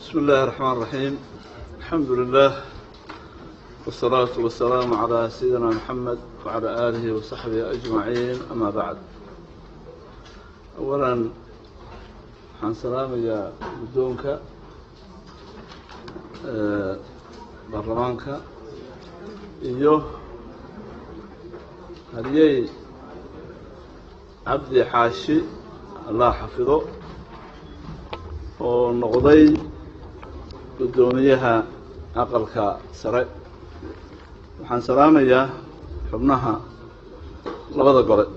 بسم الله الرحمن الرحيم. الحمد لله والصلاة والسلام على سيدنا محمد وعلى آله وصحبه أجمعين. أما بعد، أولا عن سلام يا بدونك برلمانك إيوه هديي عبدي حاشي الله حفظه ونقضي قدوميها أقلك سرع. وحان سلامية حبناها لبدا قرد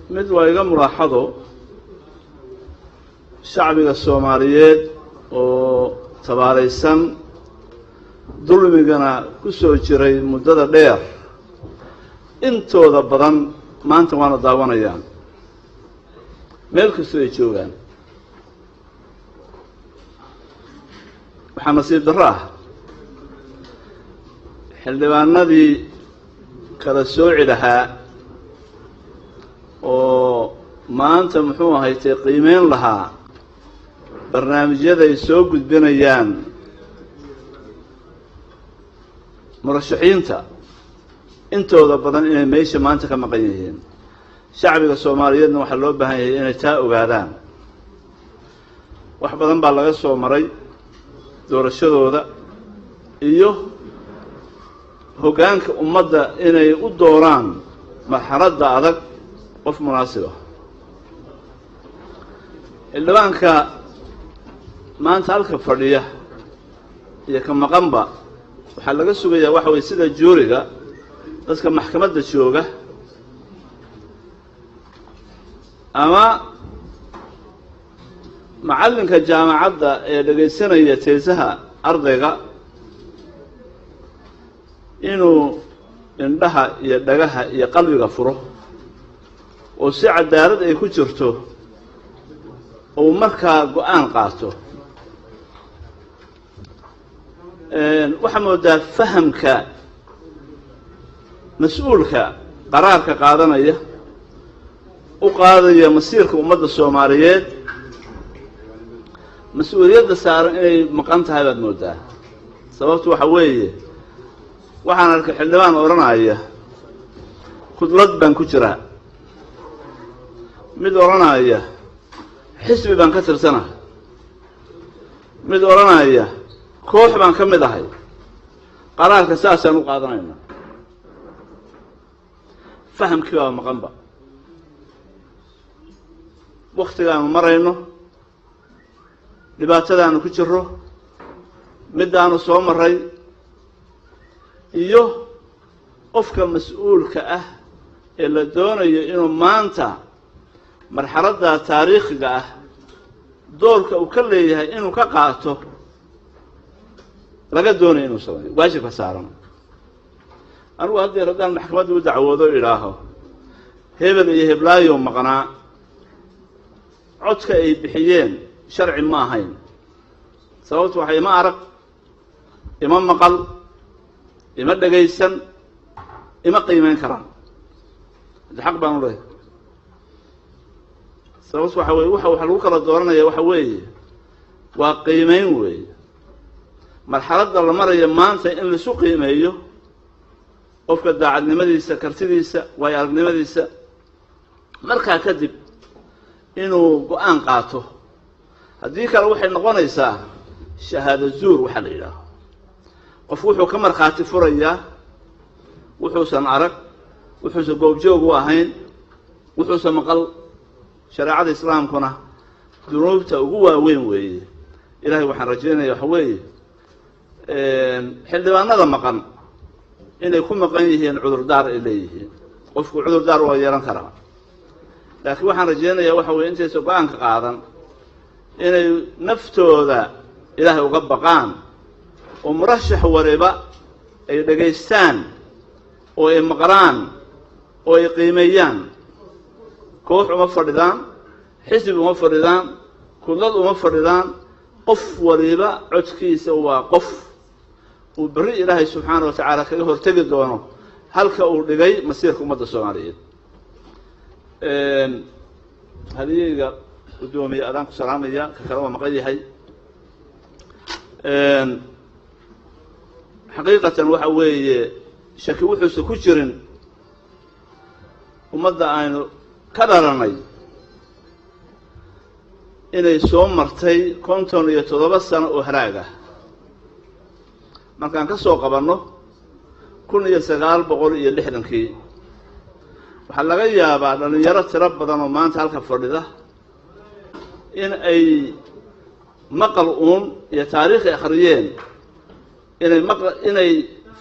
mid waa iga muraaxado shacbiga Soomaaliyeed oo tabaaraysan dulmigana ku soo jiray muddada dheer intooda badan maanta waana daawanayaan meel kastoo ay joogaan. waxaa nasiib darro ah xildhibaanadii kala sooci lahaa oo maanta muxuu ahaaytay qiimeyn lahaa barnaamijyada ay soo gudbinayaan murashaxiinta intooda badan inay meesha maanta ka maqan yihiin. shacbiga Soomaaliyeedna waxaa loo baahan yahay inay taa ogaadaan. wax badan baa laga soo maray doorashadooda iyo hoggaanka ummadda inay u dooraan marxaladda adag qof munaasib ah. xildhibaanka maanta halka fadhiya iyo ka maqanba waxaa laga sugayaa waxa weeye sida juuriga dadka maxkamadda jooga ama macallinka jaamacadda ee dhagaysanaya teesaha ardayga inuu indhaha iyo dhagaha iyo qalbiga furo oo si cadaalad ay ku jirto oo markaa go'aan qaato. waxaa moodaa fahamka mas-uulka qaraarka qaadanaya u qaadaya masiirka ummadda Soomaaliyeed mas-uuliyadda saaran inay maqan tahay baad moodaa. sababtu waxa weeye waxaan arkay xildhibaan odhanaya kudlad baan ku jiraa, mid odhanaya xisbi baan ka tirsanahay, mid odhanaya koox baan ka mid ahay. qaraarka saasaan u qaadanayna. fahamkii baa maqanba. waktigaanu marayno, dhibaatadaanu ku jirro, midaanu soo maray, iyo qofka mas-uulka ah ee la doonayo inuu maanta marxaladda taariikhiga ah doorka uu ka leeyahay inuu ka qaato laga doonayo inuu sameeyo waajibka saaran. anigu haddii haddaan maxkamadda u dacwoodo idhaaho hebel iyo heblaayo maqnaa, codka ay bixiyeen sharci ma ahayn. sababtu waxay ima arag, ima maqal, ima dhagaysan, ima qiimeyn karaan. xaq baan u leeyahay. sababtu waxa weeye waxa lagu kala dooranaya waxa weeye waa qiimeyn weeye. marxaladda la marayo maanta in la isu qiimeeyo qofka daacadnimadiisa, kartidiisa, waayo aragnimadiisa, markaa kadib inuu go'aan qaato. haddii kale waxay noqonaysaa shahaado zuur waxa la yidhaaho. qofku wuxuu ka markhaati furayaa wuxuusan arag, wuxuusan goobjoog u ahayn, wuxuusan maqal. shareecada islaamkuna dunuubta ugu waaweyn weeye. ilaahay waxaan rajaynaya waxa weeye xildhibaanada maqan inay ku maqan yihiin cudurdaar ay leeyihiin. qofku cudurdaar waa yeelan karaa, laakiin waxaan rajaynayaa waxa weeye intaysa go-aanka qaadan inay naftooda ilaahay uga baqaan oo murashax wariba ay dhagaystaan oo ay maqraan oo ay qiimeeyaan. koox uma fadhidaan, xisbi uma fadhidaan, kudlad uma fadhidaan. qof waliba codkiisa waa qof uu berri ilaahay subxaana wa tacaala kaga hortegi doono halka uu dhigay masiirka ummadda Soomaaliyeed. هذه قدومي أذانك سلامية ككلام مقيدي هاي حقيقة وحوي شكي وحوس كجرن ومدى أنه كدرني inay soo martay 57 sano oo haraaga markaan ka soo qabanno 1960kii waxa laga yaabaa dhalinyaro tiro badan oo maanta halka fadhida in ay maqal iyo taariikh akhriyeen inay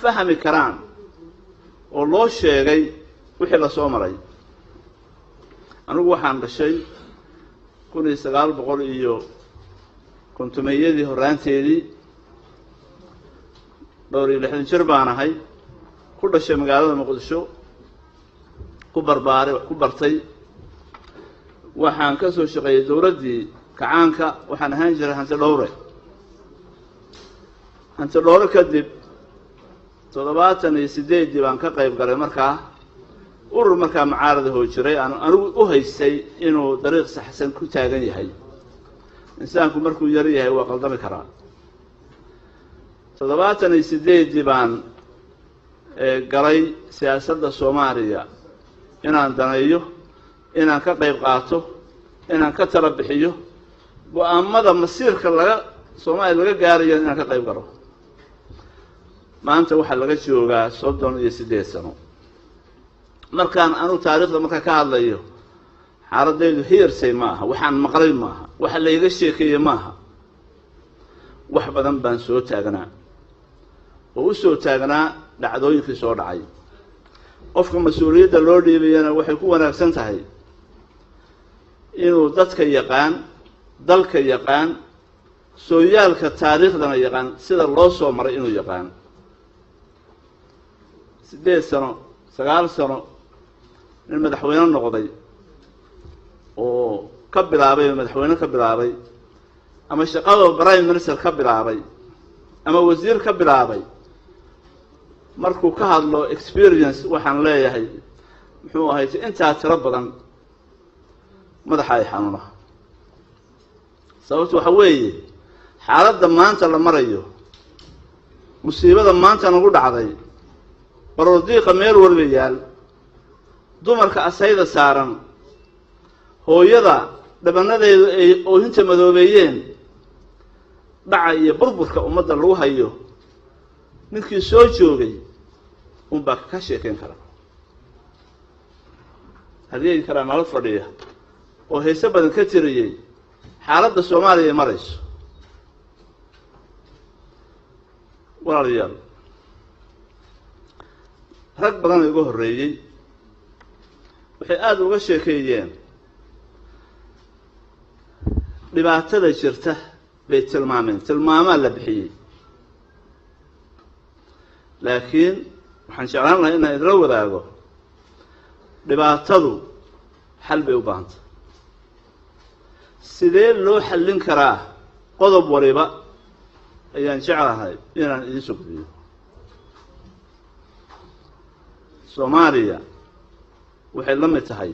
fahmi karaan oo loo sheegay wixii la soo maray anigu waxaan dhashay 1900 horaanteedii dhowr iyo 60 jir baan ahay ku dhashay magaalada Muqdisho ku barbaaray wax ku bartay waxaan ka soo shaqeeyay dawladdii kacaanka waxaan ahaan jiray hanti dhowre kadib 78 baan ka qayb galay markaa urur markaa mucaarada hoo jiray anigu u haystay inuu dariiq saxsan ku taagan yahay insaanku markuu yar yahay waa qaldami karaa 78 baan galay siyaasadda Soomaaliya inaan daneeyo inaan ka qayb qaato inaan ka tala bixiyo go'aamada masiirka Soomaaliya laga gaarayo inaan ka qayb galo maanta waxa laga joogaa 38 sano markaan anu taariikhda marka ka hadlayo xaaladaydu heersay maaha waxaan maqlay maaha waxa la iga sheekeeyay maaha wax badan baan soo taagnaa oo u soo taagnaa dhacdooyinkii soo dhacay qofka mas'uuliyadda loo dhiibayana waxay ku wanaagsan tahay inuu dadka yaqaan dalka yaqaan sooyaalka taariikhdana yaqaan sida loo soo maray inuu yaqaan 8 sano 9 sano in madaxweyne noqday oo ka bilaabay madaxweyne ka bilaabay ama shaqada prime minister ka bilaabay ama wasiir ka bilaabay markuu ka hadlo experience waxaan leeyahay muxuu ahayd inta tiro badan madaxa ay xanuuna sababtu waxa weeye xaaladda maanta la marayo musiibada maanta nagu dhacday barodiiqa meel walba yaal dumarka asayda saaran hooyada dhabanadeedu ay oohinta madoobeeyeen dhaca iyo burburka ummadda lagu hayo ninkii soo joogay baa ka sheekeyn kara hadii kara nala fadhiya oo heesa badan ka tiriyay xaaladda Soomaaliya ay marayso walaalayaal rag badan oo igu horeeyay waxay aad uga sheekeeyeen dhibaatada jirta bay tilmaamaan la bixiyay laakiin waxaan jeclaan lahaa inaan idla wadaago dhibaatadu xal bay u baahantay sidee loo xallin karaa qodob waliba ayaan jeclahay inaan idin soo gudbiyo Soomaaliya waxay la mid tahay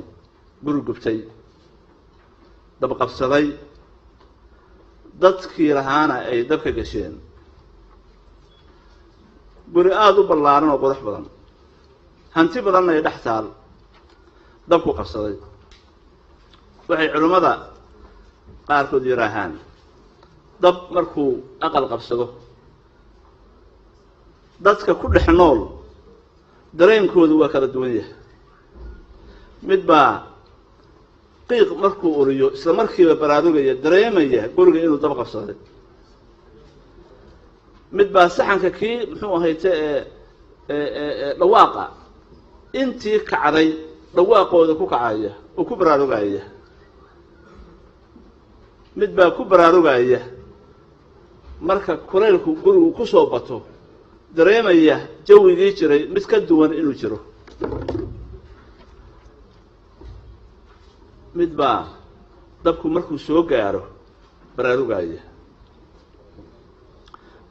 guri gubtay dab qabsaday dadkii lahaana ay dabka gasheen guri aad u ballaaran oo qurux badan hanti badan ay dhex taal dabku qabsaday waxay culimada qaarkood yiraahaan dab markuu aqal qabsado dadka ku dhex nool dareenkoodu waa kala duwan yahay mid baa qiiq markuu uriyo isla markiiba baraarugaya dareemaya guriga inuu dab qabsaday mid baa saxanka kii muxuu ahayte dhawaaqa intii kacday dhawaaqooda ku kacaya oo ku baraarugaya mid baa ku baraarugaya marka kuleylku gurigu ku soo bato dareemaya jawigii jiray mid ka duwan inuu jiro mid baa dabku markuu soo gaaro baraarugaya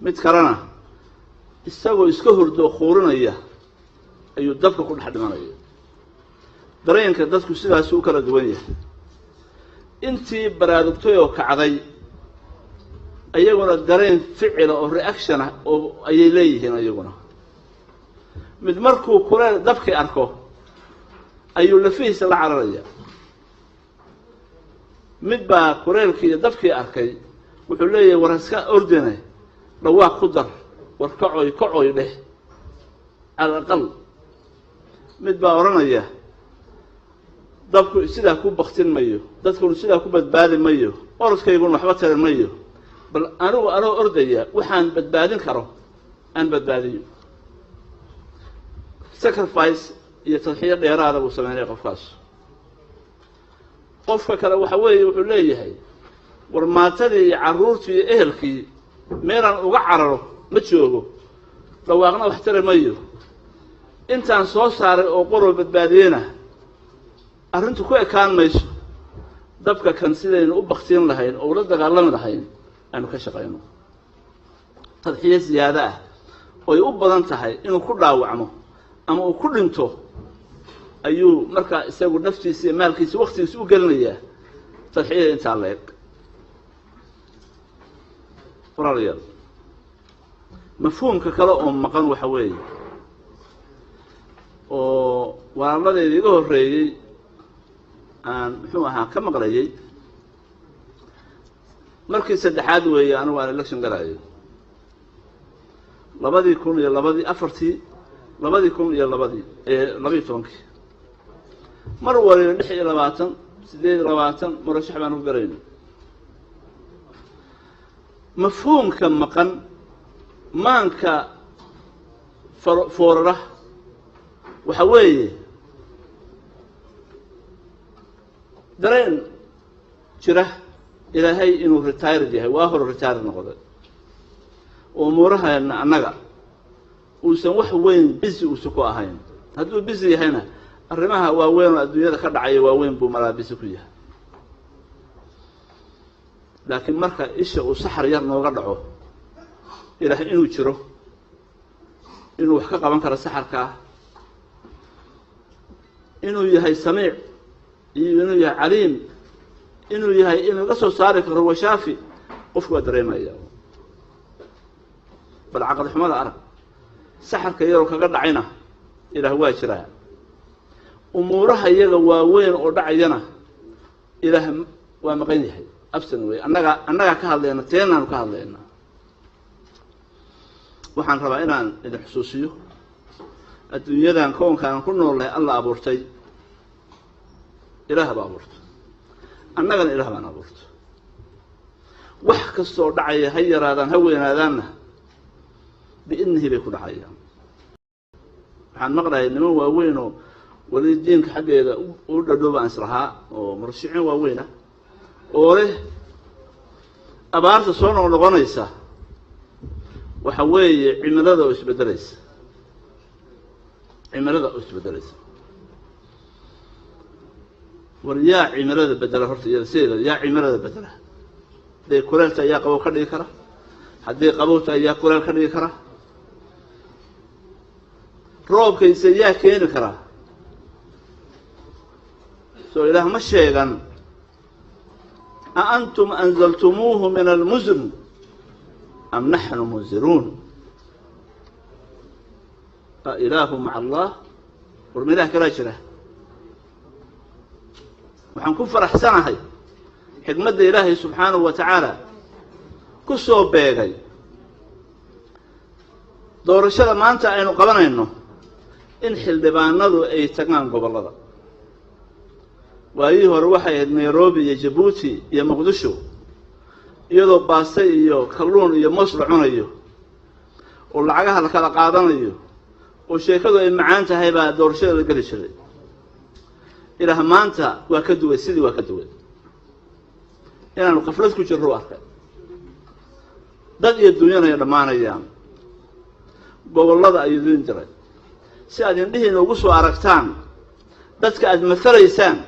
mid kalena isagoo iska hurdo quurinaya ayuu dabka ku dhex dhimanaya dareenka dadku sidaas u kala duwan yahay intii baraarugtay oo kacday ayaguna dareen ficil oo reaction ah oo ayay leeyihiin ayaguna mid markuu kuleel dabkii arko ayuu lafihiisa la cararaya mid baa kuleelkii dabkii arkay wuxuu leeyahay war iska ordine dhawaaq ku dar war kacoy dheh على الأقل مد باورانيا dabku sidaa ku baktin mayo dadku sidaa ku badbaadin mayo orodkaygu waxba tarin mayo bal anoo ordaya waxaan badbaadin karo aan badbaadiyo sacrifice iyo tadxiyo dheeraada uu sameeyay qofkaas qofka kale waxa weeye wuxuu leeyahay war maatadii iyo caruurtii iyo ehelkii meelan uga cararo ma joogo dhawaaqna wax tarin mayo intaan soo saaray oo qoro badbaadiyena arrintu ku ekaan mayso dabka kan sidaynu u baktiin lahayn oo la dagaalami lahayn aanu ka shaqeyno tadxiyo ziyaada ah oo ay u badan tahay inuu ku dhaawacmo ama uu ku dhinto ayuu markaa isagu naftiisa iyo maalkiisa waqtigiisa u gelinayaa tadxiyada intaa leeg walaalayaal mafhuumka kale oo maqan waxa weeye oo walaaladayda iga horreeyey aan muxuu ahaa ka maqlayay markii saddexaad weeye anigu aan election galayo 2004 mar waliba 28 murashax baan u garayno mafhuumka maqan maanka foorara waxa weeye dareen jira ilaahay inuu retired yahay waa hor retired noqday oo muurahaana annaga uusan wax weyn busy uusan ku ahayn hadduu busy yahayna arrimaha waa weyn oo adduunyada ka dhacay waa weyn buu malaabis ku yahay laakiin marka isha uu saxar yar nooga dhaco ilaahay inuu jiro inuu wax ka qaban karo saxarka inuu yahay samiic inuu yahay caliim inuu yahay inuu ka soo saari karo washaafi qofku waa dareemaya bal aqal xumada arag saxarka yar oo kaga dhacayna ilaah waa jiraa umuuraha iyaga waa weyn oo dhacayana ilaah waa maqan yahay absan way annaga ka hadlayna teenaan ka hadlayna waxaan rabaa inaan idin xusuusiyo adduunyadan koonkaan ku noolahay Allah abuurtay ilaah baa abuurtay annagana ilaah baan abuurtay wax kastoo dhacaya ha yaraadaan ha weynaadaanna biidnihi bay ku dhacayaan waxaan maqlaayay niman waaweyn oo wali diinka xaggeeda u dhadhooba aan islahaa oo murashaxiin waaweyn ah oo leh abaarta soo noqonaysa waxa weeye cimilada oo isbedelaysa ورياء عمرة بدله هرت يرسل يا عمرة بدله ده كلال تيا قبو كذي كره حد قبو تيا كلال كذي كره روب كيسيا كين كره سو إله مشيئا أأنتم أنزلتموه من المزن أم نحن منزلون أإله مع الله ورميله كراجله waxaan ku faraxsanahay xigmadda Ilaahay subhanahu wa ta'ala ku soo beegay doorashada maanta aynu qabanayno in xildhibaanadu ay tagaan gobolada waayii hore waxay ahayd Nairobi iyo Djibouti iyo Muqdisho iyadoo baasay iyo kalluun iyo moos la cunayo oo lacagaha la kala qaadanayo oo sheekadu ay macaan tahay baa doorashada la gali jiray إلى مانتا وكدوة سيدي وكدوة إلى نقفلت كجرو أركا داد الدنيا يرمان أيام بقول الله ذا أيدين جرى سأدين به نوقصوا أركتان داد كأد مثل إنسان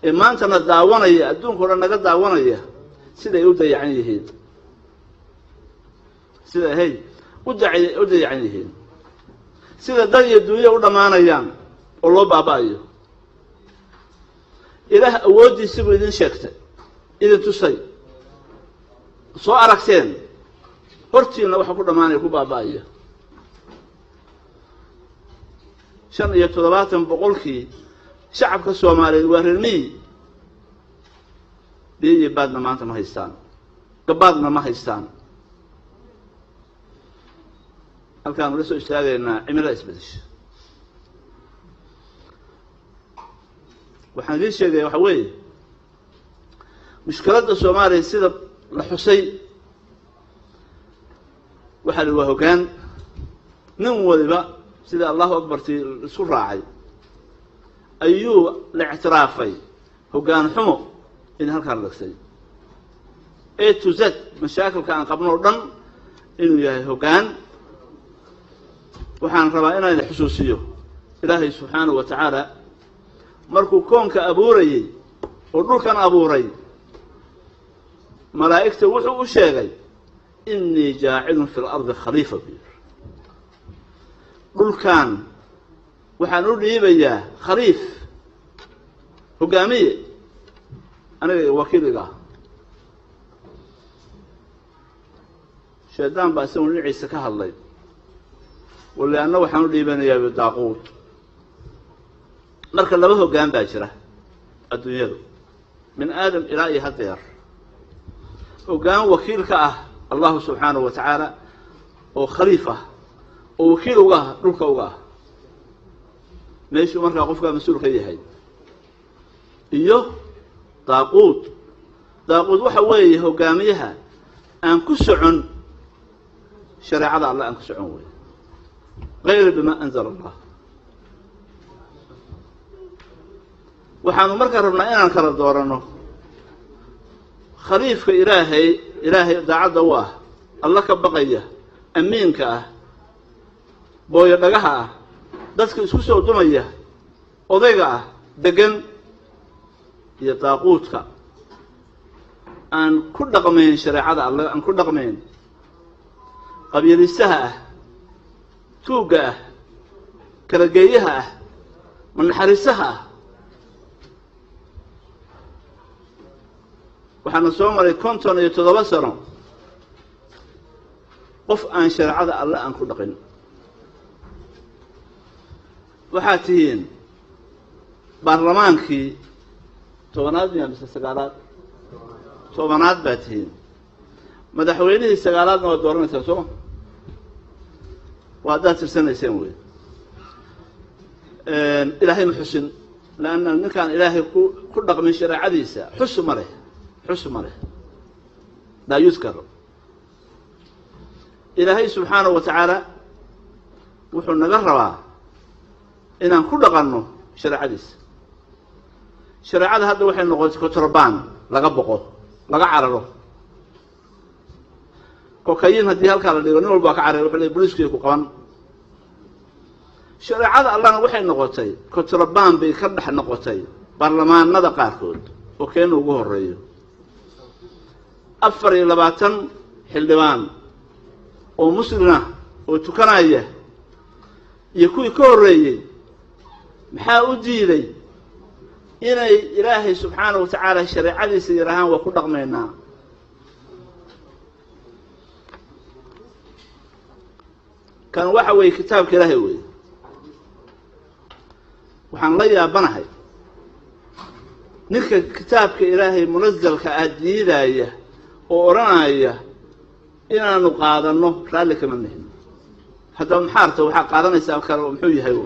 مانتا ندعوانا يأدون كلنا قد دعوانا يه سيدي يبدأ يعني هين سيدي هي يبدأ يعني هين سيدي داد الدنيا يرمان أيام الله بابايو إله أودي سبوا إذن شكت إذا تصي سو أركتين هرتي إنه وحكو دماني كوبا باية شن يتضباطن بقولكي شعب كالسومالي وهرمي بيجي بعدنا ما أنت ما هيستان قبادنا ما هيستان هل كانوا لسه اشتاقوا إن عملا إسبتش وحنا دي الشيء وحوي مشكلة السومالي سيدة الحسي وحلوه كان نموذج بقى سيدة الله أكبر في السراعي أيوه الاعترافي هو كان حمو إن هالكان لك سيد A to Z مشاكل كان قبله ضم إنه يا هو كان وحن ربنا الحسوسية إلهي سبحانه وتعالى مركو كونك أبوري ودول كان أبوري ملائكته وحو الشيغي إني جاعل في الأرض خليفة بير دول كان وحنقول لي بياه خليف هقامية أنا وكيل له شيطان باسون عيسى كهالله ولا أنه وحنقول لي بني أبي داقوت marka laba hoggaan baa jira adduunyada min aadam ilaa iyo hadeer hoggaan wakiil ka ah Allah subhanahu wa ta'ala oo khalifa oo wakiil uga ah dhulka uga ah meeshu marka qofka mas'uul ka yahay iyo daaquud waxa weeye hoggaamiyaha aan ku socon shariicada Allah aan ku socon weey غير بما أنزل الله waxaanu markaa rabnaa inaan kala doorano khaliifka ilaahay daacadda u ah alla ka baqaya amiinka ah booyo dhagaha ah dadka isku soo dumaya odayga ah degan iyo daaquudka aan ku dhaqmayn shariicada alla aan ku dhaqmayn qabiilistaha ah tuuga ah kala geeyaha ah manaxariisaha ah waxaana soo maray 57 sano qof aan shariicada alla aan ku dhaqin waxaa tihiin baarlamaankii tobanaad iyo sagaalaad tobanaad baa tihiin madaxweynihii sagaalaadna waa dooranaysaa soo waa dad tirsanayseen weey ilaahay muxsin laana ninkaan ilaahay ku dhaqmin shariicadiisa xusu mare لا يذكر إلهي سبحانه وتعالى وحو نقربا إن كل قرنه شرع حديث شرع هذا وحي نقول كتربان لقبقه لقعرره كوكايين هدي هالكا لديغو نول باك عرر وحي بوليسكي كوكوان شرع الله وحي نقولتي كتربان بيكردح نقولتي برلمان ندا قاركود وكينو ugu horeeyo 24 xildhibaan oo muslimiin ah oo tukanaya iyo kuwii ka horeeyay maxaa u diiday inay ilaahay subhanahu wa ta'ala shariicadiisa yiraahdan waa ku dhaqmeynaa kan waxa way kitaabka ilaahay way waxaan la yaabanahay ninka kitaabka ilaahay munazzalka diidaya oo oranaya inaanu qaadano raali kama nihin hadda maxaarta waxa qaadanaysaa kale oo muxuu yahay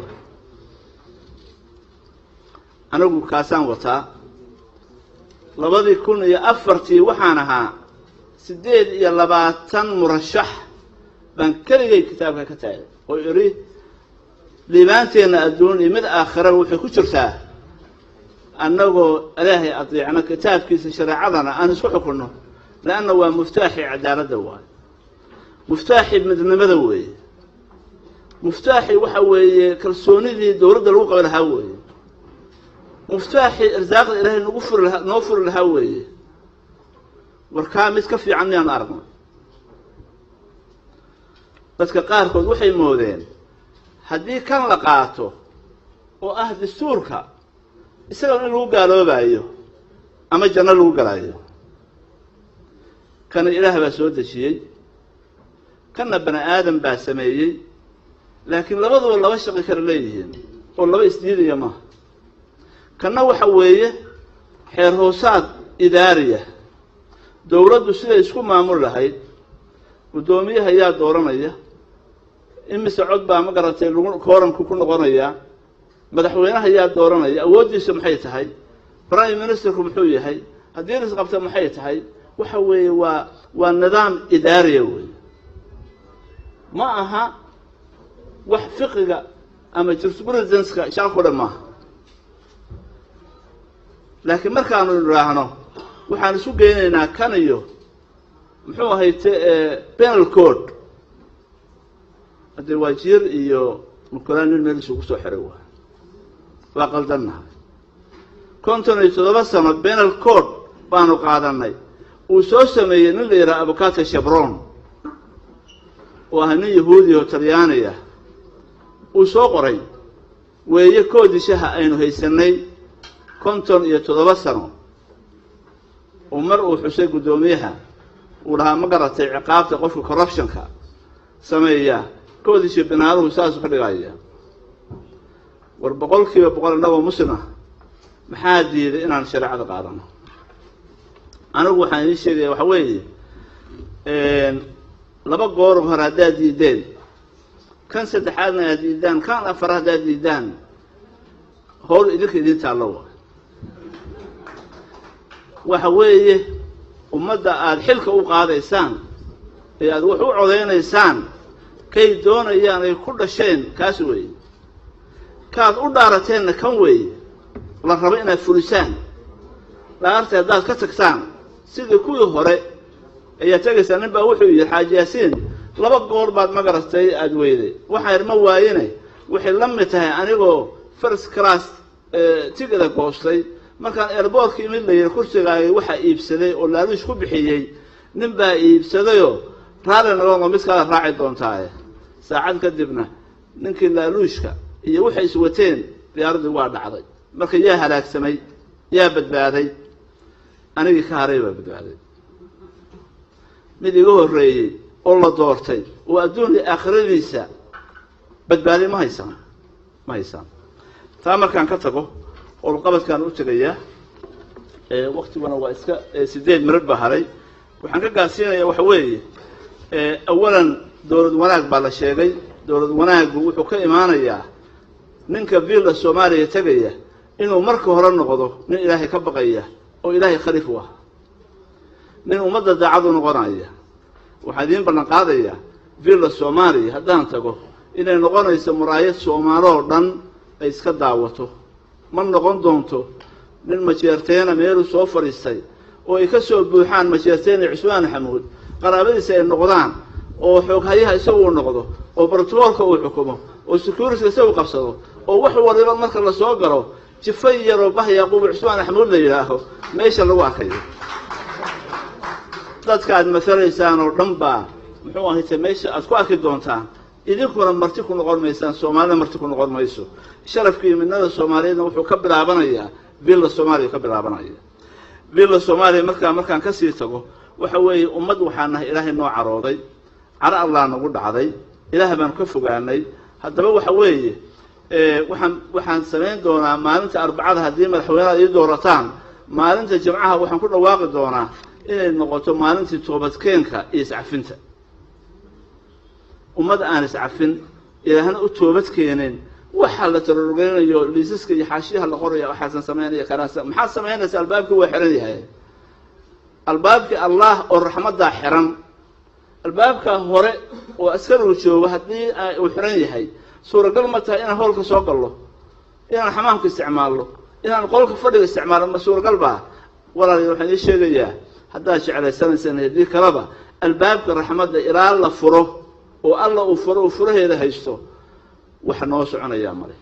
anagu kaasaan wataa 2004 waxaan ahaa 28 murashax baan kaligay kitaabka ka taagay oo iri liibaanteena adduun iyo mid aakhira wuxuu ku jirtaa annagoo ilaahay adeecna kitaabkiisa shariicadana aan isku xukunno لأنه هو مفتاح عدالة دوال مفتاح مدنمة وي مفتاح وحوي كرسوني دي دورة الوقع الهوي مفتاح إرزاق إلهي نوفر الهوي وركام يتكفي عني أنا أرضنا بس كقاركود وحي مودين هدي كان لقاته وأهد السوركا isaga in lagu gaaloobayo ama janno lagu galaayo kana ilaah baa soo dejiyey kana bani aadam baa sameeyey laakiin labaduba laba shaqo kala leeyihiin oo laba isdiidaya maaha kana waxa weeye xeer hoosaad idaariya dowladdu siday isku maamul lahayd gudoomiyaha ayaa dooranaya imise cod baa ma garatay kooranku ku noqonaya madaxweynaha ayaa dooranaya awoodiisa maxay tahay prime ministerku muxuu yahay haddii la isqabta maxay tahay waxa weeye waa nidaam idaariya weeye ma aha wax fiqiga ama jurisprudence-ka shaqo dhan maaha laakiin markaanu raahno waxaan isu geynaynaa kan iyo muxuu ahayte penal code haddii waajiir iyo mukulaanin meel isugu soo xiray waa qaldannahay 57 sano penal code baanu qaadanay uu soo sameeyey nin la yidhaha abukaata shabron oo ah nin yahuudi oo talyaaniya uu soo qoray weeye koodishaha aynu haysanay 57 sano oo mar uu xusay gudoomiyaha uu dhahaa ma garatay ciqaabta qofka corruptionka sameeya koodisha binaaruhu saas ka dhigaya war boqolkiiba boqol annagoo muslim ah maxaa diiday inaan shareecada qaadano anigu waxaan idin sheegaya waxa weeye laba goor hore haddaad diideen kan saddexaadna aad diidaan kan afar haddaad diidaan howl idinka idin taallo waxa weeye ummadda aad xilka u qaadaysaan ee aad wax u codeynaysaan kay doonayaan ay ku dhasheen kaas weeye kaad u dhaarateenna kan weeye la rabo inaad fulisaan dhaarta haddaad ka tagtaan sidii kuwii hore ayaa tegaysaa nin baa wuxuu yidhi xaaji yaasiin laba goor baad ma garatay aad weyday waxaan ma waayine waxay la mid tahay anigoo first class tigida goostay markaan airportka imid la yidhi kursigaaga waxaa iibsaday oo laaluush ku bixiyey nin baa iibsadayoo raalli nagoonoo mid kala raaci doontaaye saacad kadibna ninkii laaluushka iyo waxay is wateen diyaaradii waa dhacday marka yaa halaagsamay yaa badbaaday anigii ka haray baa badbaaday mid iga horreeyey oo la doortay oo adduunka aakhiradiisa badbaaday ma haysaan taa markaan ka tago oo qabadkan u tagayaa waqtiguna waa iska 8 minute ba haray waxaan ka gaarsiinayaa waxa weeye awalan dowlad wanaag baa la sheegay dowlad wanaagu wuxuu ka imaanayaa ninka villa Soomaaliya tagaya inuu marka hore noqdo nin ilaahay ka baqaya oo ilaahay khaliif u ah nin ummadda daacad u noqonaya waxaan idin ballan qaadayaa villa Soomaaliya haddaan tago inay noqonayso muraayad Soomaaliya oo dhan ay iska daawato ma noqon doonto nin majeerteena meel soo fariistay oo ay ka soo buuxaan majeerteena Cusmaan Xamuud qaraabadiisa ay noqdaan oo xoog hayaha isagu noqdo oo bartoolka uu xukumo oo security isagu qabsado oo wax waliba marka la soo galo jifay yaro bah Yaquub Cusmaan Xamuud la yiraahdo meesha lagu arkayo dadka aad masalaysaan oo dhanba muxuu ahayd meesha aad ku arki doontaan idinkuna marti ku noqon maysaan Soomaaliya marti ku noqon mayso sharafkii midnada Soomaaliyeedna wuxuu ka bilaabanayaa villa Soomaaliya ka bilaabanaya villa Soomaaliya markaan ka sii tago waxa weeye ummad waxaan nahay ilaahay noo carooday cara Allah nagu dhacday ilaahay baan ka fogaanay haddaba waxa weeye waxaan sameyn doonaa maalinta arbacada haddii madaxweynaha ay doorataan maalinta jimcaha waxaan ku dhawaaqi doonaa inay noqoto maalintii toobadkeenka iyo iscafinta ummad aan iscafin ilaahna u toobad keenin waxa la tarorgeynayo liisaska iyo xaashiyaha la qorayo waxaan sameynaya karaasa maxaa sameynaysa albaabku waa xiran yahay albaabki Allah oo raxmada xiran albaabka hore oo askaru joogo hadii uu xiran yahay suuragal ma tahay inaan howlka soo gallo inaan xamaamka isticmaalo inaan qolka fadhiga isticmaalo ma suuragal baa walaalayaal waxaan idin sheegayaa haddaad jeclaysanaysan hadii kalaba albaabka raxmada ilaa la furo oo alla uu furaheeda haysto waxa noo soconaya mare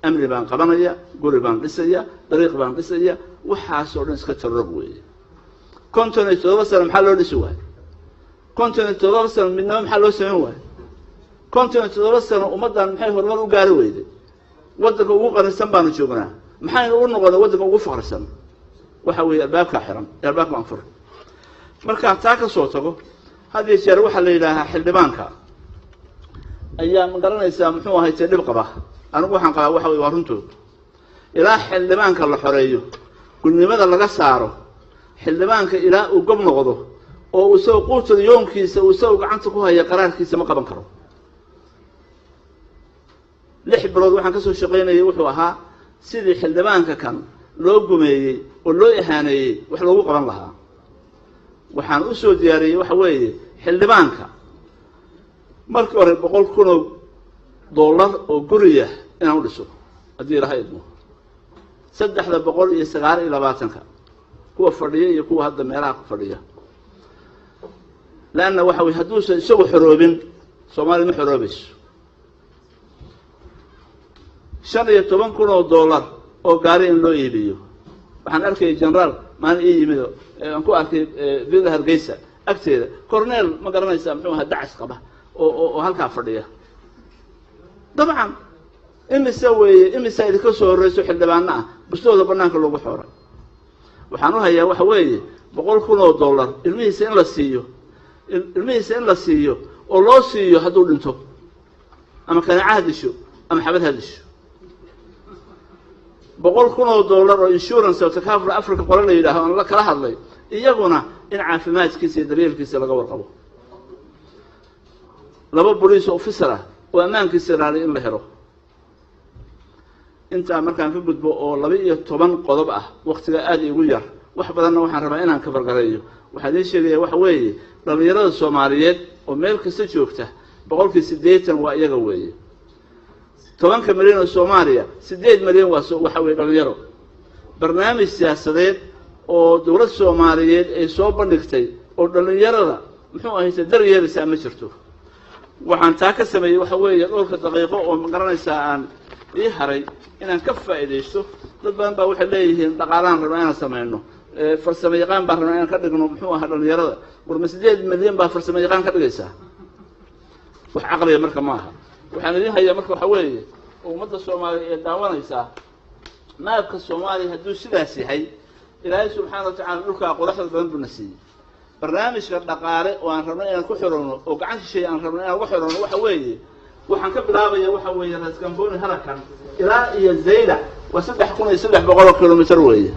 amri baan qabanaya guri baan dhisaya dariiq baan dhisaya waxaas oo dhan iska tarrog weeye konton 7 sano maxaa loo dhisi waay konton 7 sano midna maxaa loo sameyn waay konton 7 sano ummadan maxay horumar u gaari weyday wadanka ugu qanisan baanu joognaa maxaynu u noqonay waddanka ugu faqrisan waxa weeye albaabka xiran albaabka aan furin markaan taa ka soo tago hadii jeer waxa la yiraahdaa xildhibaanka ayaa ma garanaysaa muxuu ahay dhib qaba anigu waxaan qabaa waxa weeye waa runtood ilaa xildhibaanka la xoreeyo gudnimada laga saaro xildhibaanka ilaa uu gob noqdo oo uu soo quutada yoonkiisa uu soo gacanta ku haya qaraarkiisa ma qaban karo 6 bilood waxaan ka soo shaqeynayay wuxuu ahaa sidii xildhibaanka kan loo gumeeyay oo loo ihaaneeyay wax lagu qaban lahaa waxaan u soo diyaariyay waxa weeye xildhibaanka markii hore $100,000 oo guriya inaan u dhiso hadii ilaahay idmo 329 kuwa fadhiya iyo kuwa hadda meelaha ku fadhiya laana waxa weeye hadduu isagu xoroobin Soomaali ma xoroobayso $15,000 oo gaari in loo iibiyo waxaan arkay generaal maan ii yimid aan ku arkay Villa Hargeysa agteeda cornel ma garanaysaa muxuu ahaa dacis qaba oo halka fadhiya dabcan imisa idinka soo horeyso xildhibaanna ah bustooda banaanka loogu xooray waxaan u hayaa waxa weeye $100,000 ilmihiisa in la siiyo oo loo siiyo hadduu dhinto ama kana cahdisho ama xabad hadisho $100,000 oo insurance oo takaaful Afrika qoran la yiraahdo aan la kala hadlay iyaguna in caafimaadkiisa iyo daryeelkiisa laga warqabo 2 police officer oo amaankiisa raali in la helo inta markaan ka gudbo oo 12 qodob ah waqtiga aad igu yar wax badanna waxaan rabaa inaan ka fargareeyo waxaan idin sheegayaa waxa weeye dhalinyarada Soomaaliyeed oo meel kasta joogta 80% waa iyaga weeye 10 milyan oo Soomaaliya 8 milyan waxa weeye dhalinyaro barnaamij siyaasadeed oo dawladda Soomaaliyeed ay soo bandhigtay oo dhalinyarada muxuu ahayd daryeelisa ma jirto waxaan taa ka sameeyay waxa weeye dhowrka daqiiqo oo ma garanaysaa aan ii haray inaan ka faa'iideysto dad badan baa waxay leeyihiin dhaqaalaan rabnaa inaan sameeyno farsamo yaqaan baa rabnaa inaan ka dhigno muxuu ahaa dhalinyarada warma 8 milyan baa farsamo yaqaan ka dhigaysaa wax aqriya marka ma aha waxaan idin hayaa marka waxa weeye ummadda Soomaaliyeed ee daawanaysa maabka Soomaaliya hadduu sidaas yahay Ilaahay subxaanahu wa ta'aala dhulka qoraxda badan buu nasiiyay barnaamijka dhaqaale oo aan rabnaa inaan ku xirano oo gacan shisheey aan rabnaa inaan ugu xirano waxa weeye waxaan ka bilaabayaa waxa weeye Raaskambooni harakan ilaa iyo Zayda waa 3,300 kilomitir weeye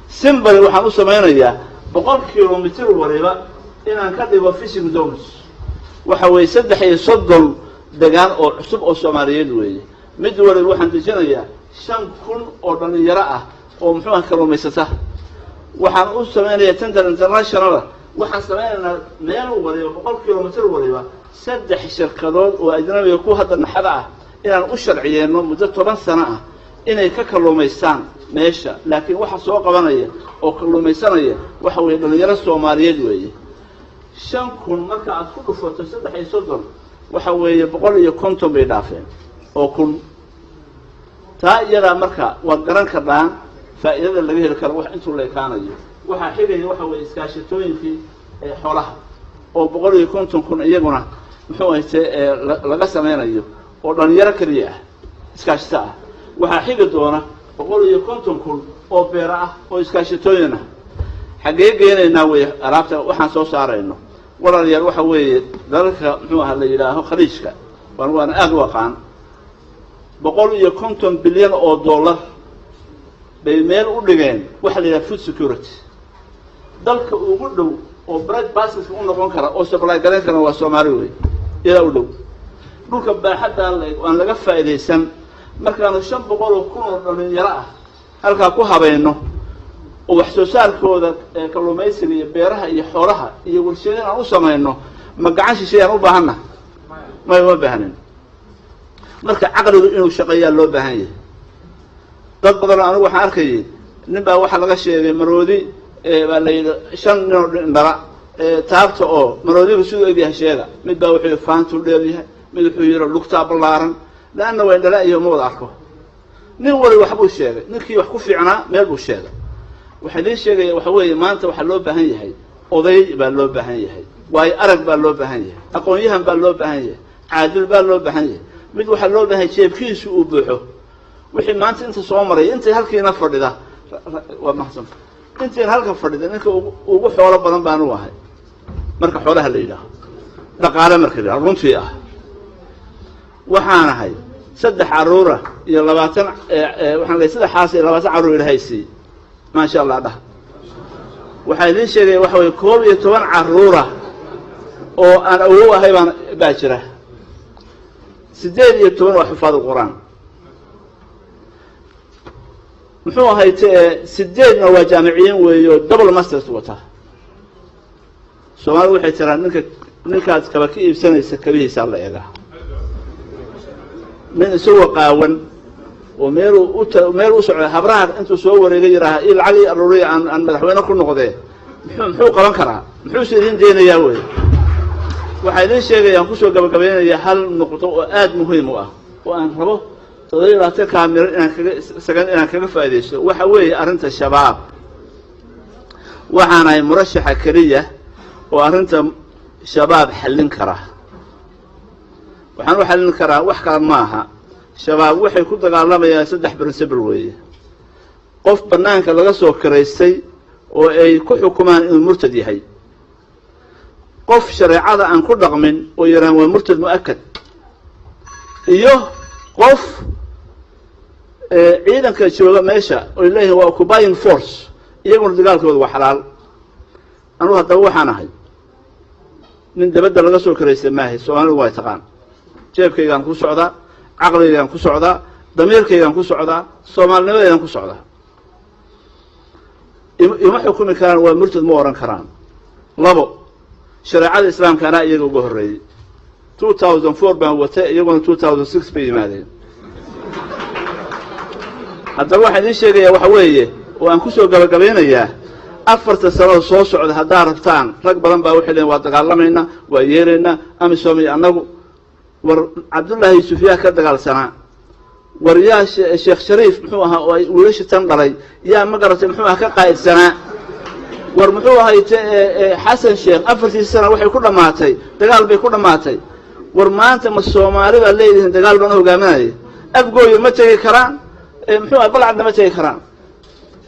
Simbari waxaan u sameeynayaa 100 kilomitir wariba inaan ka dhigo fishing zones waxa weeye 330 degaan oo cusub oo Soomaaliyeed weeye mid wariba waxaan dejinayaa 5,000 oo dhalinyaro ah oo muxuu ahaa kalluumaysata waxaan u sameeynayaa Tender International waxaan sameeynaynaa meel wariba 100 kilomitir wariba 3 shirkadood oo ajnabiga ku hadda naxada ah inaan u sharciyeeno muddo 10 sano ah inay ka kalluumaystaan meesha laakiin waxa soo qabanaya oo kalluumaysanaya waxa weeye dhalinyaro Soomaaliyeed weeye 5,000 marka aad ku dhufato 330 waxa weeye 150 bay dhaafeen oo kun taa iyada marka waa garan karaan faa'iidada laga heli karo wax intuu leekaanayo waxa xigay waxa weeye iskaashatooyinkii xoolaha oo 150 iyaguna muxuu ahayd laga sameeynayo oo dhalinyaro kaliya ah iskaashata ah waxa xigi doona 150 oo beera ah oo iskaashatooyin ah xagee geenaynaa way alaabta waxaan soo saarayno walaalayaal waxa weeye dalka muxuu ahaa la yiraahdo khaliijka waan aad u aqaan 150 bilyan oo dollar bay meel u dhigeen waxa la yiraahdo food security dalka ugu dhow oo bread basket u noqon kara oo supply garan kara waa Soomaaliya weey ila u dhow dhulka baaxadda aan laga faa'iideysan markaan 500 oo dhalinyaro ah halka ku habeeno oo wax soo saarkooda kalluumaysiga iyo beeraha iyo xoolaha iyo warshadaha aan u sameeyno ma gacan shisheeyaan u baahana ma baahanin marka aqligu inuu shaqeeyo loo baahan yahay dad badan anigu waxaan arkay nin baa waxa laga sheegay maroodi baa la yiraahdo 5 nin dara taabto oo maroodigu sidoo ay yahay sheega mid baa wuxuu faantu dheeryahay mid wuxuu yiri lugta ballaaran laana way dhalaa iyo mood arko nin wali wax buu sheegay ninkii wax ku fiicnaa meel buu sheegay waxa leen sheegay waxa weeye maanta waxa loo baahan yahay oday baa loo baahan yahay way arag baa loo baahan yahay aqoon-yahan baa loo baahan yahay caadil baa loo baahan yahay mid waxa loo baahan jeebkiisu uu buuxo wixii maanta inta soo maray intay halkiina fadhida waa maxsan intii halka fadhida ninka ugu xoolo badan baan u ahay marka xoolaha la yiraahdo dhaqaale marka la runtii ah waxaan ahay 3 caruura iyo 20 waxaan leeyahay 3 xaas iyo 20 caruur ilaahaysii ma sha Allah dhah waxa idin sheegay waxa way 12 caruura oo aan awow ahay baa jira 18 waa xifad quraan muxuu ahay 8 waa jaamiciin weeyo double masters wata Soomaalidu waxay tiraan ninkaas kaba ka iibsanaysa kabihiisa la eega من سوى قاون وميرو سعى هبرها أنتو سوى ورجيرها إيه العلي الروري عن مدحونا كل نقضيه محو قرن كرا محو سيرين دينا ياوي وحيدين شيء ينقصوا قبل يحل نقطة آد مهم وأن ربه تغير كاميرا سكن إن كيف فايدش وحوي أرنت الشباب وحنا مرشحة كريه وأرنت شباب حلين كرا waxaan u xalin karaa wax kale maaha shabaab waxay ku dagaalamayaan 3 principle weeye qof banaanka laga soo kareystay oo ay ku xukumaan inuu murtad yahay qof shariicada aan ku dhaqmin oo yaraan waa murtad muakkad iyo qof ciidanka jooga meesha oo ilaahay waa occupying force iyaguna dagaalkooda waa xalaal anu hadda waxaan ahay min dabada laga soo kareystay maahay Soomaalidu way taqaan jeebkaygaan ku socdaa aqligaygaan ku socdaa damiirkaygaan ku socdaa Soomaalinimadaygaan ku socdaa ima xukumi karaan waa murtad ma oran karaan labo shariicada islaamka ana iyaga ugu horeeyay 2004 baan watay iyaguna 2006 bay yimaadeen hadda waxa idin sheegaya waxa weeye oo aan ku soo gabagabeynayaa 4 sano soo socda hadaa rabtaan rag badan baa waxay leeyihiin waa dagaalamayna waa yeerayna ama Soomaali anagu war Abdullahi Sufiya ka dagaalsanaa war yaa Sheekh Shariif muxuu ahaa oo wiilasha tan dhalay yaa ma garatay muxuu ahaa ka qaaysanaa war muxuu ahaa Xasan Sheekh 4 sano waxay ku dhamaatay dagaal bay ku dhamaatay war maanta ma Soomaalida leeyihiin dagaal baan hogaaminay afgooyo ma tagi karaan muxuu ahaa balcad ma tagi karaan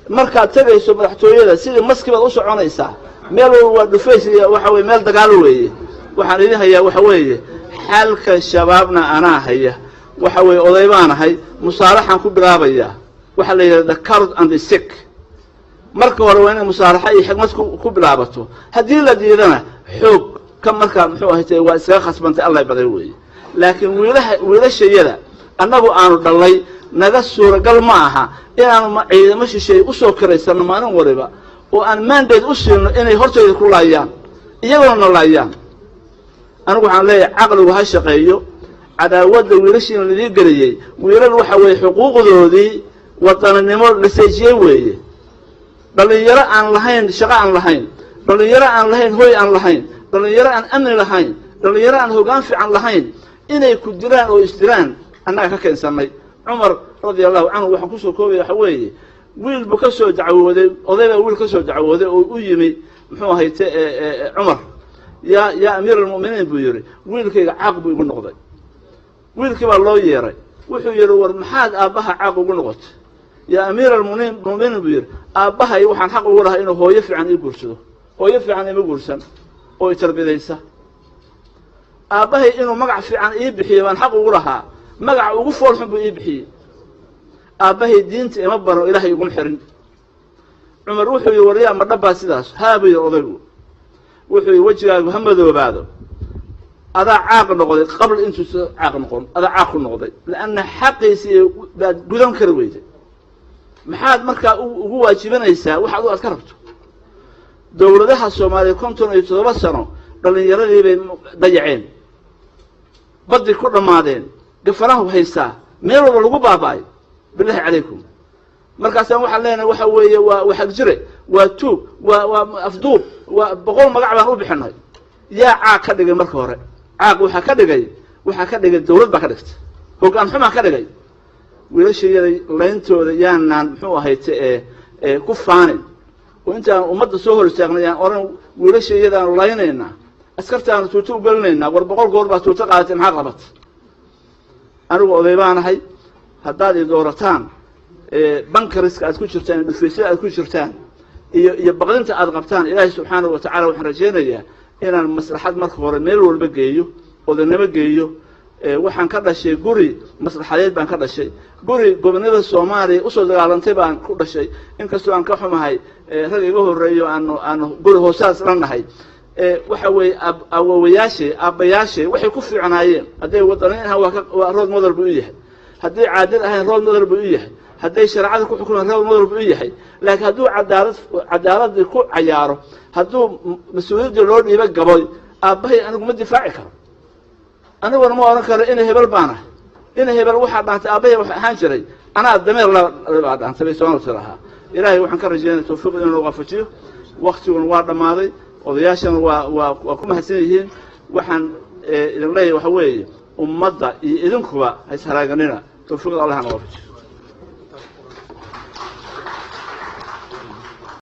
marka tagayso madaxtooyada sidii maskibaad u soconaysaa meel waa dhufays waxa way meel dagaal weeye waxaan idin hayaa waxa weeye حالك الشبابنا أنا هي وحوي أضيبان هاي مصالحة كبرابية وحلي the current and the sick مركب وروينا مصالحة حكمت كبرابته هذه الذي ذنا حب كم مركب محوه واسقى خصبنت الله يبدلوي لكن ولا شيء لا أنا أنا الله نقص رجال معها أنا إذا مش شيء أسوكر يسمى ما نوربا وأن من ده أسر إنه هرتي كل أيام يجون الله أيام أنا أقول عليه عقل وهالشقيه عداوة ويرشين اللي يقريه ويرى وحوي حقوق ذودي وطن النمر لسيجيوي بل يرى عن لهين شقاء عن لهين بل يرى عن لهين هوي عن لهين بل يرى عن أمن لهين بل يرى عن هوقان في عن لهين إنه يكدران ويستران أنا كان سمي عمر رضي الله عنه وحكوسه كوي حوي ويل بكسو دعوده أضيبه ويل كسو دعوده ويمي محوه عمر يا أمير المؤمنين بيوري ويلك عاقب يقول نقضي ويلك بالله يرى وحو يرور محاد أبها عاقب يقول نقض يا أمير المؤمنين بيوري أبها يوحن حق ورها إنه هو يفعل عن يقولسه هو يفعل عن يقولسن هو يتربي ليسه أبها إنه مقع في عن يبحي وان حق ورها مقع وقف والحب يبحي أبها دينت مبر إلهي يقوم حرن عمر وحو يوريها مرنبها سداس هابي يرضيه وحي وجهه محمد وبعده هذا عاقل نقضي قبل أن عاقل نقول هذا عاقل نقضي لأن حقي بدون كرويته محاد مركا هو واجبنا يسا وحد أذكرته دولتها الصومالية كنتم يتوسطون قال يرى لي ضيعين بدي كل ماذين قفلاه هيسا ميرو لو باباي بالله عليكم مركاسان waxa leena waxa weeye waa xaq jire waa tuug waa afduub waa boqol magac baan u bixinay yaa caaq ka dhigay marka hore caaq waxa ka dhigay dawlad ba ka dhigtay hoggaan xuma ka dhigay wiilashayada leentooda yaanaan muxuu ahayd ku faanin oo inta ummadda soo hor istaagnayaan oran wiilashayada leynayna askartaan tuutu galnayna war boqol goor baa tuuta qaadatay maxaa qabat anigu odaybanahay haddaad i doorataan bankariska aad ku jirtaan dhufaysyada aad ku jirtaan iyo baqdinta aad qabtaan ilaahay subxaanahu wa tacaala waxaan rajaynayaa inaan maslaxad marka hore meel walba geeyo odanimo geeyo waxaan ka dhashay guri maslaxadeed baan ka dhashay guri gobonada Soomaaliya u soo dagaalantay baan ku dhashay inkastoo aan ka xumahay rag iga horeeyo aan guri hoosaas la nahay waxa way awowayaashay aabbayaashay waxay ku fiicnaayeen haday wadanaha waa rood model buu yahay haday caadil ahayn rood model buu yahay haday sharciyada ku xukumaan rood model buu yahay laakiin haduu cadaalad ku ciyaaro haduu mas'uuliyadda loo dhiibay gabay aabbahay anigu ma difaaci karo aniguna ma oran karo in hebel baana in hebel waxa dhaantay aabbahay wax ahaan jiray ana dameer la dhaantay Soomaaliya ilaahay waxaan ka rajaynayaa tawfiiq inuu waafajiyo waqtigan waa dhamaaday odayaashana waa ku mahadsan yihiin waxaan idin leeyahay waxa weeye ummadda iyo idinkuba hay saraaganina tawfiiq Allah ha waafajiyo